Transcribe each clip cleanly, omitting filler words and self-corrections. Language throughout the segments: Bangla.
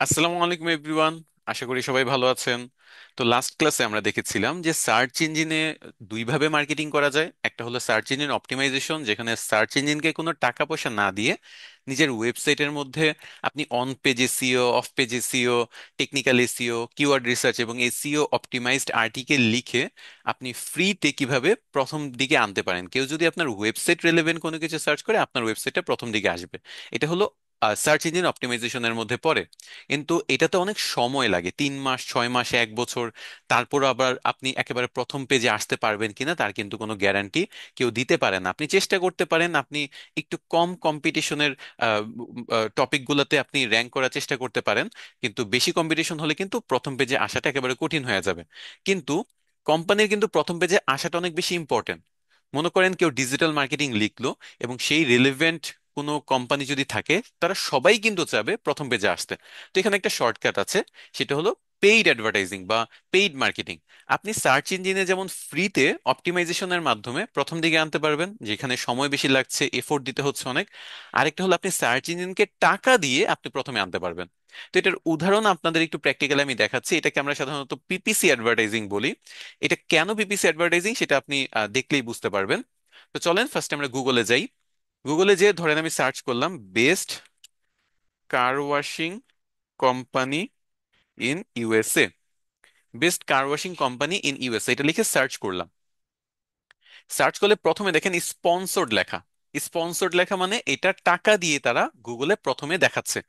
আসসালামু আলাইকুম এভরিওয়ান। আশা করি সবাই ভালো আছেন। তো লাস্ট ক্লাসে আমরা দেখেছিলাম যে সার্চ ইঞ্জিনে দুইভাবে মার্কেটিং করা যায়। একটা হলো সার্চ ইঞ্জিন অপটিমাইজেশন, যেখানে সার্চ ইঞ্জিনকে কোনো টাকা পয়সা না দিয়ে নিজের ওয়েবসাইটের মধ্যে আপনি on page SEO, of page SEO, technical SEO, keyword research এবং এসইও অপটিমাইজড আর্টিকেল লিখে আপনি ফ্রিতে কিভাবে প্রথম দিকে আনতে পারেন। কেউ যদি আপনার ওয়েবসাইট রিলেভেন্ট কোনো কিছু সার্চ করে, আপনার ওয়েবসাইটটা প্রথম দিকে আসবে। এটা হলো সার্চ ইঞ্জিন অপটিমাইজেশনের মধ্যে পড়ে। কিন্তু এটাতে অনেক সময় লাগে, 3 মাস, 6 মাস, 1 বছর। তারপর আবার আপনি একেবারে প্রথম পেজে আসতে পারবেন কিনা তার কিন্তু কোনো গ্যারান্টি কেউ দিতে পারে না। আপনি চেষ্টা করতে পারেন, আপনি একটু কম কম্পিটিশনের টপিকগুলোতে আপনি র্যাঙ্ক করার চেষ্টা করতে পারেন, কিন্তু বেশি কম্পিটিশন হলে কিন্তু প্রথম পেজে আসাটা একেবারে কঠিন হয়ে যাবে। কিন্তু কোম্পানির কিন্তু প্রথম পেজে আসাটা অনেক বেশি ইম্পর্টেন্ট। মনে করেন কেউ ডিজিটাল মার্কেটিং লিখলো এবং সেই রিলেভেন্ট কোনো কোম্পানি যদি থাকে, তারা সবাই কিন্তু চাবে প্রথম পেজে আসতে। তো এখানে একটা শর্টকাট আছে, সেটা হলো পেইড অ্যাডভার্টাইজিং বা পেইড মার্কেটিং। আপনি সার্চ ইঞ্জিনে যেমন ফ্রিতে অপটিমাইজেশনের মাধ্যমে প্রথম দিকে আনতে পারবেন, যেখানে সময় বেশি লাগছে, এফোর্ট দিতে হচ্ছে অনেক। আরেকটা হলো আপনি সার্চ ইঞ্জিনকে টাকা দিয়ে আপনি প্রথমে আনতে পারবেন। তো এটার উদাহরণ আপনাদের একটু প্র্যাকটিক্যালি আমি দেখাচ্ছি। এটাকে আমরা সাধারণত পিপিসি অ্যাডভার্টাইজিং বলি। এটা কেন পিপিসি অ্যাডভার্টাইজিং সেটা আপনি দেখলেই বুঝতে পারবেন। তো চলেন ফার্স্ট আমরা গুগলে যাই। গুগলে যে ধরেন আমি সার্চ করলাম best car washing company in USA, best car washing company in USA এটা লিখে সার্চ করলাম। সার্চ করলে প্রথমে দেখেন স্পন্সর্ড লেখা। স্পন্সর্ড লেখা মানে এটা টাকা দিয়ে তারা গুগলে প্রথমে দেখাচ্ছে।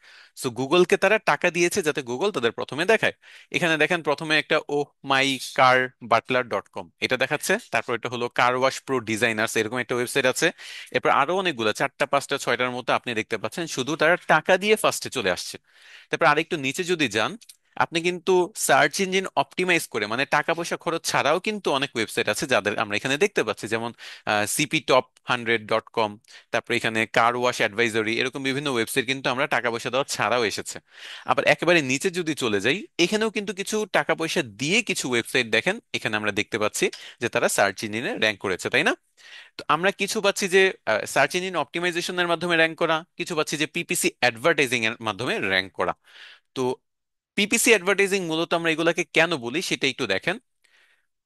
সো গুগলকে তারা টাকা দিয়েছে যাতে গুগল তাদের প্রথমে দেখায়। এখানে দেখেন প্রথমে একটা ও মাই কার বাটলার ডট কম এটা দেখাচ্ছে, তারপর এটা হলো কার ওয়াশ প্রো ডিজাইনার্স, এরকম একটা ওয়েবসাইট আছে। এরপর আরো অনেকগুলো, 4টা 5টা 6টার মতো আপনি দেখতে পাচ্ছেন, শুধু তারা টাকা দিয়ে ফার্স্টে চলে আসছে। তারপর আরেকটু নিচে যদি যান, আপনি কিন্তু সার্চ ইঞ্জিন অপটিমাইজ করে মানে টাকা পয়সা খরচ ছাড়াও কিন্তু অনেক ওয়েবসাইট আছে যাদের আমরা এখানে দেখতে পাচ্ছি, যেমন CPTop100.com, তারপর এখানে কার ওয়াশ অ্যাডভাইজরি, এরকম বিভিন্ন ওয়েবসাইট কিন্তু আমরা টাকা পয়সা দেওয়া ছাড়াও এসেছে। আবার একেবারে নিচে যদি চলে যাই, এখানেও কিন্তু কিছু টাকা পয়সা দিয়ে কিছু ওয়েবসাইট দেখেন এখানে আমরা দেখতে পাচ্ছি যে তারা সার্চ ইঞ্জিনে র্যাঙ্ক করেছে, তাই না? তো আমরা কিছু পাচ্ছি যে সার্চ ইঞ্জিন অপটিমাইজেশনের মাধ্যমে র্যাঙ্ক করা, কিছু পাচ্ছি যে পিপিসি অ্যাডভার্টাইজিং এর মাধ্যমে র্যাঙ্ক করা। তো পিপিসি অ্যাডভার্টাইজিং মূলত আমরা এগুলাকে কেন বলি সেটা একটু দেখেন।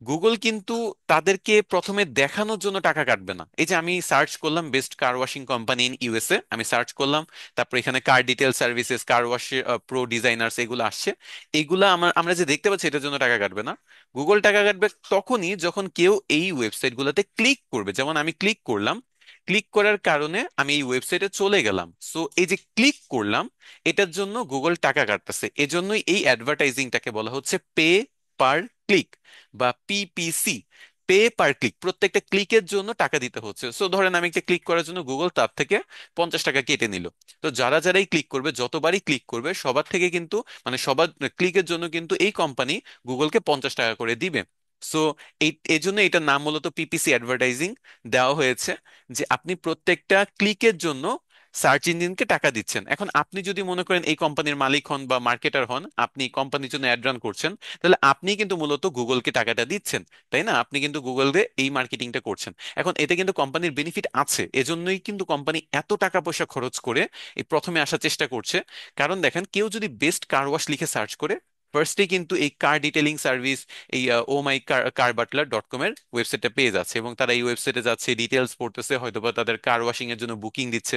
গুগল কিন্তু তাদেরকে প্রথমে দেখানোর জন্য টাকা কাটবে না। এই যে আমি সার্চ করলাম best car washing company in USA, আমি সার্চ করলাম, তারপর এখানে car detail services, car wash pro designers এগুলো আসছে। এগুলা আমরা যে দেখতে পাচ্ছি এটার জন্য টাকা কাটবে না। গুগল টাকা কাটবে তখনই যখন কেউ এই ওয়েবসাইট গুলোতে ক্লিক করবে। যেমন আমি ক্লিক করলাম, ক্লিক করার কারণে আমি এই ওয়েবসাইটে চলে গেলাম, সো এই যে ক্লিক করলাম এটার জন্য গুগল টাকা কাটতেছে। এজন্যই এই অ্যাডভার্টাইজিংটাকে বলা হচ্ছে পে পার ক্লিক বা পিপিসি, পে পার ক্লিক। প্রত্যেকটা ক্লিকের জন্য টাকা দিতে হচ্ছে। সো ধরেন আমি একটা ক্লিক করার জন্য গুগল তার থেকে 50 টাকা কেটে নিল। তো যারা যারাই ক্লিক করবে, যতবারই ক্লিক করবে, সবার থেকে কিন্তু মানে সবার ক্লিকের জন্য কিন্তু এই কোম্পানি গুগলকে 50 টাকা করে দিবে। সো এই জন্য এটার নাম মূলত পিপিসি অ্যাডভার্টাইজিং দেওয়া হয়েছে, যে আপনি প্রত্যেকটা ক্লিকের জন্য সার্চ ইঞ্জিনকে টাকা দিচ্ছেন। এখন আপনি যদি মনে করেন এই কোম্পানির মালিক হন বা মার্কেটার হন, আপনি কোম্পানির জন্য অ্যাড রান করছেন, তাহলে আপনি কিন্তু মূলত গুগলকে টাকাটা দিচ্ছেন, তাই না? আপনি কিন্তু গুগলকে এই মার্কেটিংটা করছেন। এখন এতে কিন্তু কোম্পানির বেনিফিট আছে, এজন্যই কিন্তু কোম্পানি এত টাকা পয়সা খরচ করে এই প্রথমে আসার চেষ্টা করছে। কারণ দেখেন, কেউ যদি বেস্ট কার ওয়াশ লিখে সার্চ করে, ফার্স্টে কিন্তু এই কার ডিটেলিং সার্ভিস, এই ও মাই কার বাটলার ডট কম এর ওয়েবসাইটটা পেয়ে যাচ্ছে, এবং তারা এই ওয়েবসাইটে যাচ্ছে, ডিটেলস পড়তেছে, হয়তোবা তাদের কার ওয়াশিং এর জন্য বুকিং দিচ্ছে।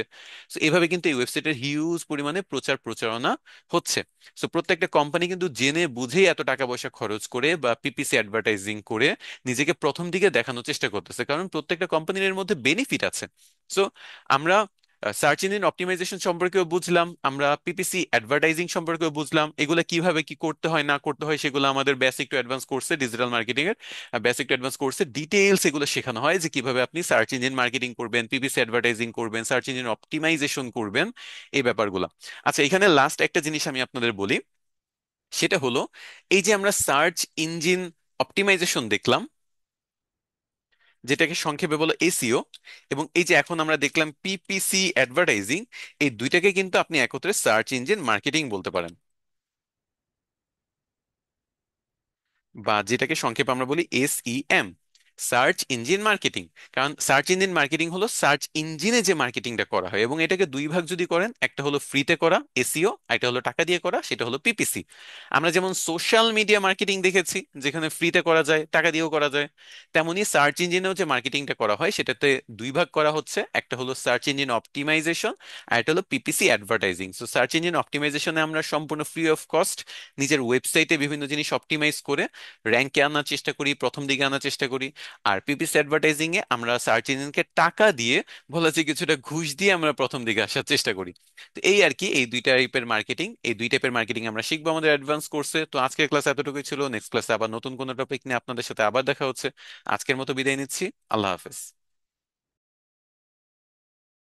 তো এভাবে কিন্তু এই ওয়েবসাইটের হিউজ পরিমাণে প্রচার প্রচারণা হচ্ছে। সো প্রত্যেকটা কোম্পানি কিন্তু জেনে বুঝেই এত টাকা পয়সা খরচ করে বা পিপিসি অ্যাডভার্টাইজিং করে নিজেকে প্রথম দিকে দেখানোর চেষ্টা করতেছে, কারণ প্রত্যেকটা কোম্পানির এর মধ্যে বেনিফিট আছে। সো আমরা সার্চ ইঞ্জিন অপটিমাইজেশন সম্পর্কেও বুঝলাম, আমরা পিপিসি অ্যাডভার্টাইজিং সম্পর্কেও বুঝলাম, এগুলো কিভাবে কি করতে হয় না করতে হয় সেগুলো আমাদের বেসিক টু অ্যাডভান্স কোর্সে, ডিজিটাল মার্কেটিং এর বেসিক টু অ্যাডভান্স কোর্সে ডিটেইলস এগুলো শেখানো হয়, যে কিভাবে আপনি সার্চ ইঞ্জিন মার্কেটিং করবেন, পিপিসি অ্যাডভার্টাইজিং করবেন, সার্চ ইঞ্জিন অপটিমাইজেশন করবেন, এই ব্যাপারগুলো। আচ্ছা, এখানে লাস্ট একটা জিনিস আমি আপনাদের বলি, সেটা হলো এই যে আমরা সার্চ ইঞ্জিন অপটিমাইজেশন দেখলাম, যেটাকে সংক্ষেপে বলো এসইও, এবং এই যে এখন আমরা দেখলাম পিপিসি অ্যাডভার্টাইজিং, এই দুইটাকে কিন্তু আপনি একত্রে সার্চ ইঞ্জিন মার্কেটিং বলতে পারেন, বা যেটাকে সংক্ষেপে আমরা বলি SEM, সার্চ ইঞ্জিন মার্কেটিং। কারণ সার্চ ইঞ্জিন মার্কেটিং হলো সার্চ ইঞ্জিনে যে মার্কেটিংটা করা হয়, এবং এটাকে দুই ভাগ যদি করেন, একটা হলো ফ্রিতে করা এসইও, আর একটা হলো টাকা দিয়ে করা, সেটা হলো পিপিসি। আমরা যেমন সোশ্যাল মিডিয়া মার্কেটিং দেখেছি যেখানে ফ্রিতে করা যায়, টাকা দিয়েও করা যায়, তেমনি সার্চ ইঞ্জিনেও যে মার্কেটিংটা করা হয় সেটাতে দুই ভাগ করা হচ্ছে, একটা হলো সার্চ ইঞ্জিন অপটিমাইজেশন, আর একটা হলো PPC advertising. So search engine অপটিমাইজেশনে আমরা সম্পূর্ণ ফ্রি অফ কস্ট নিজের ওয়েবসাইটে বিভিন্ন জিনিস অপটিমাইজ করে র্যাঙ্কে আনার চেষ্টা করি, প্রথম দিকে আনার চেষ্টা করি। আর পিপিসি অ্যাডভার্টাইজিং এ আমরা সার্চ ইঞ্জিনকে টাকা দিয়ে, বলা যায় কিছুটা ঘুষ দিয়ে, আমরা প্রথম দিকে আসার চেষ্টা করি। তো এই আর কি, এই দুই টাইপের মার্কেটিং, এই দুই টাইপের মার্কেটিং আমরা শিখবো আমাদের অ্যাডভান্স কোর্সে। তো আজকের ক্লাস এতটুকুই ছিল, নেক্সট ক্লাসে আবার নতুন কোনো টপিক নিয়ে আপনাদের সাথে আবার দেখা হচ্ছে। আজকের মতো বিদায় নিচ্ছি। আল্লাহ হাফেজ।